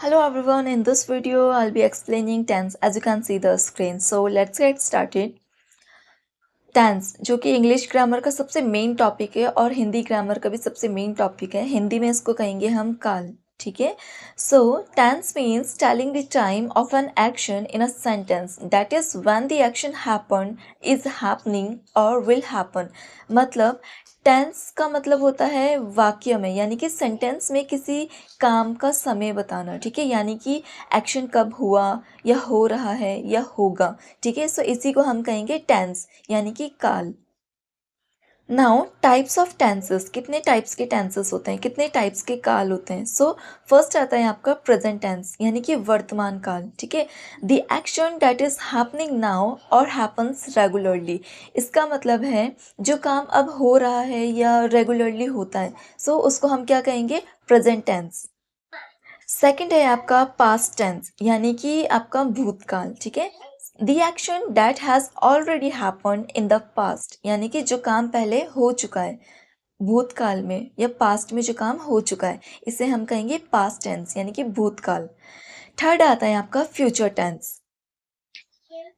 Hello everyone, in this video I'll be explaining tense as you can see the screen. So let's get started. Tense जो कि English grammar का सबसे main topic है और Hindi grammar का भी सबसे मेन टॉपिक है। हिंदी में इसको कहेंगे हम काल, ठीक है। So tense means telling the time of an action in a sentence that is when the action happen, is happening और विल हैपन। मतलब टेंस का मतलब होता है वाक्य में, यानी कि सेंटेंस में किसी काम का समय बताना, ठीक है। यानी कि एक्शन कब हुआ या हो रहा है या होगा, ठीक है। सो इसी को हम कहेंगे टेंस यानी कि काल। नाउ टाइप्स ऑफ टेंसेस, कितने टाइप्स के टेंसेस होते हैं, कितने टाइप्स के काल होते हैं। सो फर्स्ट आता है आपका प्रेजेंट टेंस यानी कि वर्तमान काल, ठीक है। The action that is happening now और हैपन्स रेगुलरली। इसका मतलब है जो काम अब हो रहा है या रेगुलरली होता है, सो उसको हम क्या कहेंगे, प्रेजेंट टेंस। सेकंड है आपका पास्ट टेंस यानी कि आपका भूतकाल, ठीक है। The action that has already happened in the past, यानी कि जो काम पहले हो चुका है भूतकाल में या पास्ट में, जो काम हो चुका है, इसे हम कहेंगे पास्ट टेंस यानी कि भूतकाल। थर्ड आता है आपका future tense.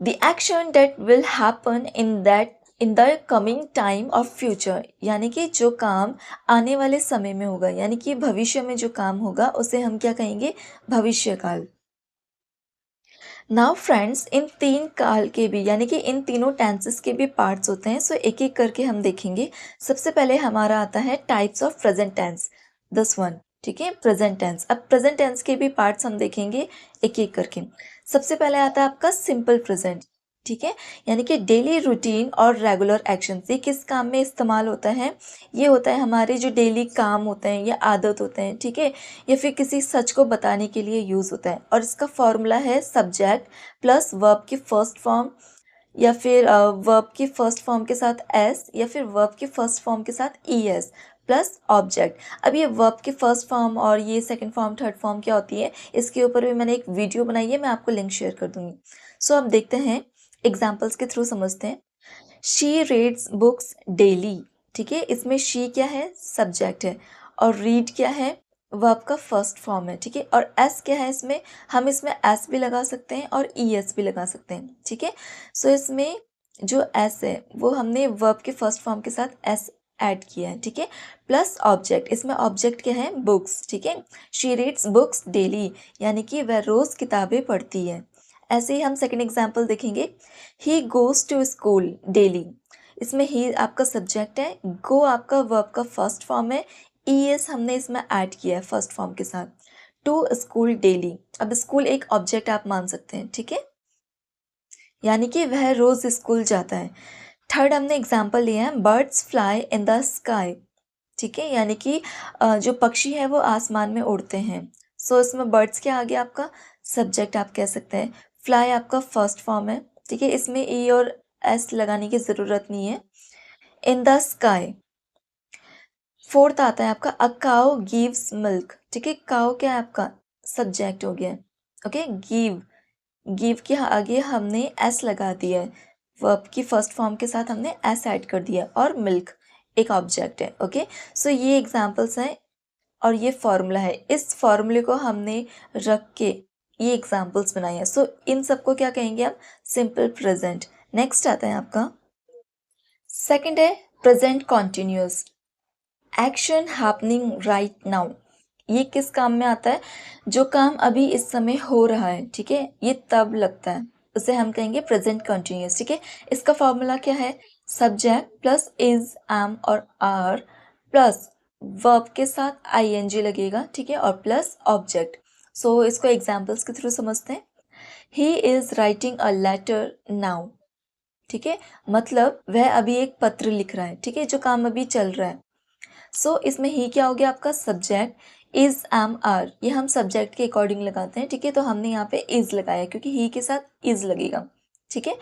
The action that will happen in the coming time of future, यानी कि जो काम आने वाले समय में होगा, यानी कि भविष्य में जो काम होगा उसे हम क्या कहेंगे, भविष्यकाल। नाउ फ्रेंड्स, इन तीन काल के भी यानी कि इन तीनों टेंसेस के भी पार्ट्स होते हैं। सो एक एक करके हम देखेंगे। सबसे पहले हमारा आता है types of present tense, this one, ठीक है, प्रेजेंट टेंस। अब प्रेजेंट टेंस के भी पार्ट्स हम देखेंगे एक एक करके। सबसे पहले आता है आपका सिंपल प्रेजेंट, ठीक है, यानी कि डेली रूटीन और रेगुलर एक्शन। ये किस काम में इस्तेमाल होता है, ये होता है हमारे जो डेली काम होते हैं या आदत होते हैं, ठीक है, या फिर किसी सच को बताने के लिए यूज़ होता है। और इसका फॉर्मूला है सब्जेक्ट प्लस वर्ब की फर्स्ट फॉर्म, या फिर वर्ब की फर्स्ट फॉर्म के साथ एस, या फिर वर्ब की फर्स्ट फॉर्म के साथ ई एस प्लस ऑब्जेक्ट। अब ये वर्ब की फर्स्ट फॉर्म और ये सेकंड फॉर्म थर्ड फॉर्म क्या होती है, इसके ऊपर भी मैंने एक वीडियो बनाई है, मैं आपको लिंक शेयर कर दूंगी। सो अब देखते हैं, एग्जाम्पल्स के थ्रू समझते हैं। शी रीड्स बुक्स डेली, ठीक है, इसमें शी क्या है, सब्जेक्ट है, और रीड क्या है, वर्ब का फर्स्ट फॉर्म है, ठीक है। और एस क्या है, इसमें हम इसमें एस भी लगा सकते हैं और ई एस भी लगा सकते हैं, ठीक है। सो इसमें जो एस है वो हमने वर्ब के फर्स्ट फॉर्म के साथ एस ऐड किया है, ठीक है, प्लस ऑब्जेक्ट। इसमें ऑब्जेक्ट क्या है, बुक्स, ठीक है। शी रीड्स बुक्स डेली, यानी कि वह रोज़ किताबें पढ़ती है। ऐसे ही हम सेकेंड एग्जाम्पल देखेंगे। He goes to school daily, इसमें ही आपका सब्जेक्ट है, गो आपका वर्ब का फर्स्ट फॉर्म है, ई एस हमने इसमें ऐड किया है फर्स्ट फॉर्म के साथ, टू स्कूल डेली। अब स्कूल एक ऑब्जेक्ट आप मान सकते हैं, ठीक है, यानी कि वह रोज़ स्कूल जाता है। थर्ड हमने एग्जाम्पल लिया है, birds fly in the sky, ठीक है, यानी कि जो पक्षी है वो आसमान में उड़ते हैं। सो इसमें बर्ड्स क्या आ गया, आपका सब्जेक्ट आप कह सकते हैं। फ्लाई आपका फर्स्ट फॉर्म है, ठीक है, इसमें ई और एस लगाने की ज़रूरत नहीं है। In the sky. फोर्थ आता है आपका अ काउ गिव्स मिल्क, ठीक है, काउ क्या है आपका सब्जेक्ट हो गया, ओके। गिव, गिव के आगे हमने एस लगा दिया है, वर्ब की फर्स्ट फॉर्म के साथ हमने एस ऐड कर दिया, और मिल्क एक ऑब्जेक्ट है, ओके। सो ये एग्जांपल्स हैं और ये फॉर्मूला है, इस फॉर्मूले को हमने रख के ये एग्जांपल्स बनाए हैं। सो इन सबको क्या कहेंगे आप, सिंपल प्रेजेंट। नेक्स्ट आता है आपका सेकंड है present continuous, action happening right now. ये किस काम में आता है, जो काम अभी इस समय हो रहा है, ठीक है, ये तब लगता है, उसे हम कहेंगे प्रेजेंट कंटिन्यूस, ठीक है। इसका फॉर्मूला क्या है, सब्जेक्ट प्लस इज, एम और आर प्लस वर्ब के साथ आई एन जी लगेगा, ठीक है, और प्लस ऑब्जेक्ट। सो इसको एग्जाम्पल्स के थ्रू समझते हैं। He is writing a letter now, ठीक है, मतलब वह अभी एक पत्र लिख रहा है, ठीक है, जो काम अभी चल रहा है। सो इसमें ही क्या हो गया आपका सब्जेक्ट, इज एम आर, ये हम सब्जेक्ट के अकॉर्डिंग लगाते हैं, ठीक है, तो हमने यहाँ पे इज लगाया क्योंकि ही के साथ इज लगेगा, ठीक है।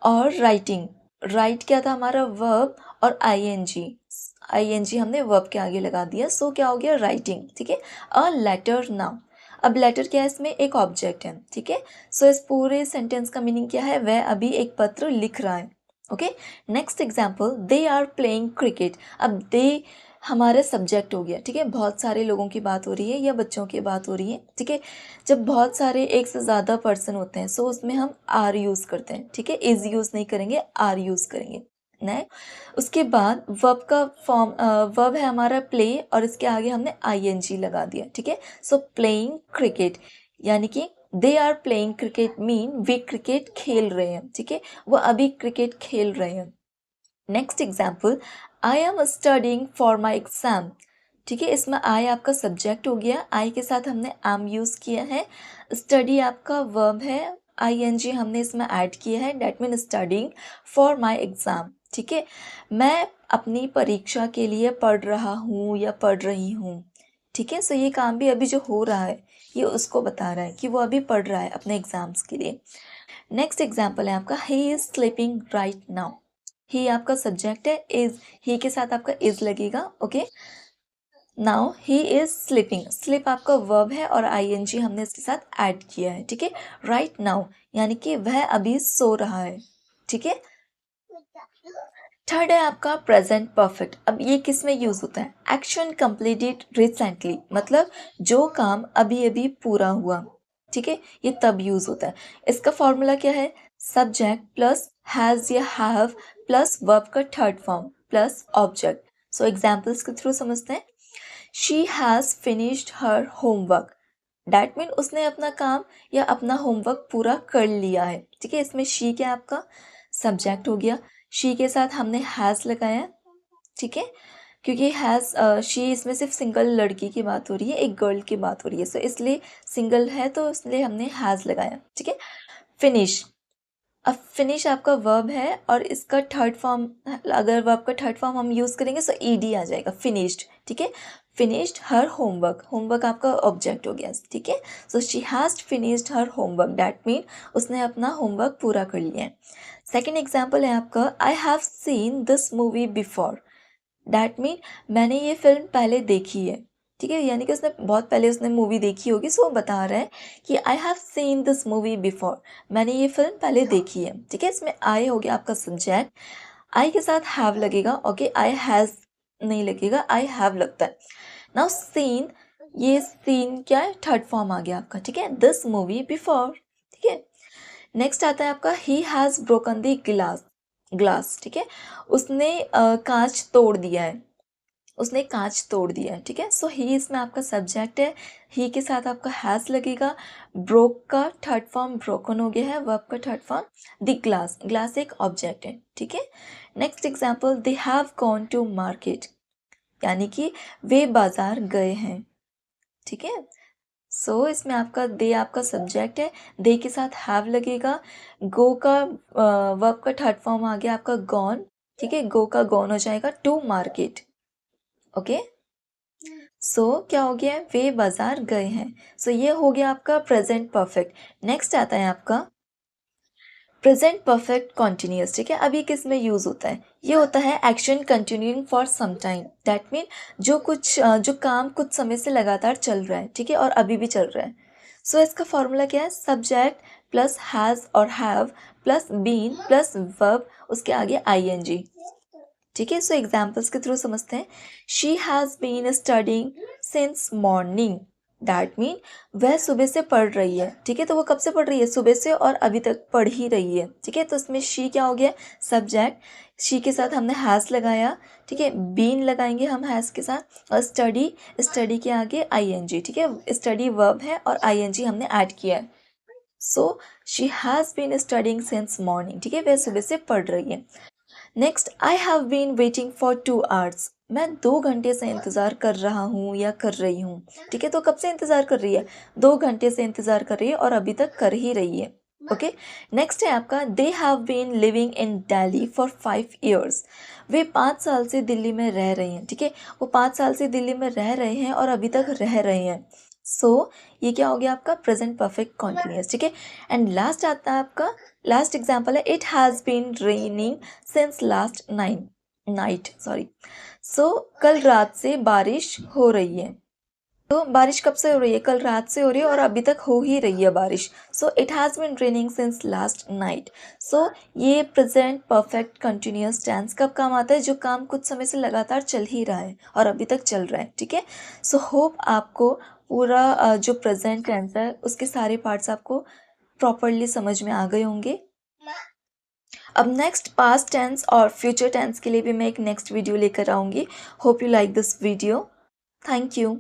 और राइटिंग, राइट क्या था हमारा वर्ब, और आई एन जी हमने वर्ब के आगे लगा दिया। सो क्या हो गया राइटिंग, ठीक है। अ लेटर नाउ, अब लेटर क्या है, इसमें एक ऑब्जेक्ट है, ठीक है। सो इस पूरे सेंटेंस का मीनिंग क्या है, वह अभी एक पत्र लिख रहा है, okay. Next example, they are playing cricket. अब दे हमारा सब्जेक्ट हो गया, ठीक है। बहुत सारे लोगों की बात हो रही है या बच्चों की बात हो रही है, ठीक है। जब बहुत सारे एक से ज़्यादा पर्सन होते हैं सो उसमें हम आर यूज़ करते हैं, ठीक है। इज़ यूज़ नहीं करेंगे, आर यूज़ करेंगे। नहीं, उसके बाद वर्ब का फॉर्म, वर्ब है हमारा प्ले और इसके आगे हमने आईएनजी लगा दिया, ठीक है। सो प्लेइंग क्रिकेट, यानी कि they are playing cricket mean वे क्रिकेट खेल रहे हैं, ठीक है। वो अभी क्रिकेट खेल रहे हैं। Next example, I am studying for my exam, ठीक है। इसमें आई आपका सब्जेक्ट हो गया, आई के साथ हमने एम यूज़ किया है। स्टडी आपका वर्ब है, आईएनजी हमने इसमें ऐड किया है, that mean studying for my exam, ठीक है। मैं अपनी परीक्षा के लिए पढ़ रहा हूँ या पढ़ रही हूँ, ठीक है। सो ये काम भी अभी जो हो रहा है ये उसको बता रहा है कि वो अभी पढ़ रहा है अपने एग्ज़ाम्स के लिए। नेक्स्ट एग्जाम्पल है आपका, he is sleeping right now. He आपका सब्जेक्ट है, इज ही के साथ आपका इज लगेगा, okay. Now he is sleeping, sleep आपका वर्ब है और आईएनजी हमने इसके साथ ऐड किया है, ठीक है। राइट नाउ यानी कि वह अभी सो रहा है, ठीक है। थर्ड है आपका प्रेजेंट परफेक्ट। अब ये किस में यूज होता है, एक्शन कंप्लीटेड रिसेंटली, मतलब जो काम अभी अभी पूरा हुआ, ठीक है, ये तब यूज होता है। इसका फॉर्मूला क्या है, सब्जेक्ट प्लस हैज या हैव प्लस वर्ब का थर्ड फॉर्म प्लस ऑब्जेक्ट। सो एग्जाम्पल्स के थ्रू समझते हैं। She has finished her homework, that mean उसने अपना काम या अपना होमवर्क पूरा कर लिया है, ठीक है। इसमें शी क्या आपका सब्जेक्ट हो गया, शी के साथ हमने हैज़ लगाया, ठीक है, क्योंकि हैज़ शी इसमें सिर्फ सिंगल लड़की की बात हो रही है, एक गर्ल की बात हो रही है, सो इसलिए सिंगल है तो इसलिए हमने हैज़ लगाया, ठीक है। फिनिश, अब फिनिश आपका वर्ब है और इसका थर्ड फॉर्म, अगर वर्ब का थर्ड फॉर्म हम यूज़ करेंगे तो ईडी आ जाएगा, फिनिश्ड, ठीक है। फिनिश्ड हर होमवर्क, होमवर्क आपका ऑब्जेक्ट हो गया, ठीक है। So she has finished her homework, that mean उसने अपना होमवर्क पूरा कर लिया है। सेकेंड एग्जाम्पल है आपका, I have seen this movie before, that mean मैंने ये फिल्म पहले देखी है, ठीक है। यानी कि उसने बहुत पहले उसने मूवी देखी होगी, सो वो बता रहा है कि I have seen this movie before, मैंने ये फिल्म पहले देखी है, ठीक है। इसमें आई हो गया आपका सब्जेक्ट, आई के साथ हैव लगेगा, ओके। आई हैज़ नहीं लगेगा, आई हैव लगता है। नाउ सीन, ये सीन क्या है, थर्ड फॉर्म आ गया आपका, ठीक है, दिस मूवी बिफोर, ठीक है। नेक्स्ट आता है आपका, he has broken the glass, glass, ठीक है, उसने कांच तोड़ दिया है, उसने कांच तोड़ दिया है, ठीक है। सो ही इसमें आपका सब्जेक्ट है, ही के साथ आपका हैज़ लगेगा, ब्रोक का थर्ड फॉर्म ब्रोकन हो गया है, वर्ब का third form the glass, glass एक ऑब्जेक्ट है, ठीक है। Next example, they have gone to market, यानी कि वे बाजार गए हैं, ठीक है। सो इसमें आपका दे आपका सब्जेक्ट है, दे के साथ हैव लगेगा, गो का वर्ब का थर्ड फॉर्म आ गया आपका गॉन, ठीक है, गो का गॉन हो जाएगा टू मार्केट, ओके। सो क्या हो गया है, वे बाजार गए हैं। सो ये हो गया आपका प्रेजेंट परफेक्ट। नेक्स्ट आता है आपका प्रेजेंट परफेक्ट कॉन्टिन्यूस, ठीक है। अभी किस में यूज होता है, ये होता है action continuing for some time, that mean जो काम कुछ समय से लगातार चल रहा है, ठीक है, और अभी भी चल रहा है। सो इसका फॉर्मूला क्या है, सब्जेक्ट प्लस हैज़ और have plus been plus verb, उसके आगे आईएनजी, ठीक है। सो एग्जाम्पल्स के थ्रू समझते हैं। She has been studying since morning, that mean वह सुबह से पढ़ रही है, ठीक है। तो वो कब से पढ़ रही है, सुबह से, और अभी तक पढ़ ही रही है, ठीक है। तो इसमें शी क्या हो गया, सब्जेक्ट, शी के साथ हमने हैज़ लगाया, ठीक है, बीन लगाएंगे हम हैज़ के साथ, और स्टडी, स्टडी के आगे आईएनजी, ठीक है, स्टडी वर्ब है और आईएनजी हमने ऐड किया है। So she has been studying since morning, ठीक है, वह सुबह से पढ़ रही है। Next, I have been waiting for 2 hours, मैं 2 घंटे से इंतज़ार कर रहा हूँ या कर रही हूँ, ठीक है। तो कब से इंतज़ार कर रही है, 2 घंटे से इंतज़ार कर रही है और अभी तक कर ही रही है, ओके। नेक्स्ट है आपका, they have been living in Delhi for 5 years, वे 5 साल से दिल्ली में रह रही हैं, ठीक है। वो 5 साल से दिल्ली में रह रहे हैं और अभी तक रह रहे हैं। सो ये क्या हो गया आपका प्रेजेंट परफेक्ट कॉन्टिन्यूस, ठीक है। एंड लास्ट आता है आपका, लास्ट एग्जाम्पल है, it has been raining since last night, sorry. So कल रात से बारिश हो रही है, तो बारिश कब से हो रही है? कल रात से हो रही है और अभी तक हो ही रही है बारिश। So it has been raining since last night. So ये प्रेजेंट परफेक्ट कंटिन्यूअस टेंस कब काम आता है? जो काम कुछ समय से लगातार चल ही रहा है और अभी तक चल रहा है, ठीक है। सो होप आपको पूरा जो प्रेजेंट टेंस है उसके सारे पार्ट्स आपको प्रॉपरली समझ में आ गए होंगे। अब नेक्स्ट पास्ट टेंस और फ्यूचर टेंस के लिए भी मैं एक नेक्स्ट वीडियो लेकर आऊँगी। Hope you like this video. Thank you.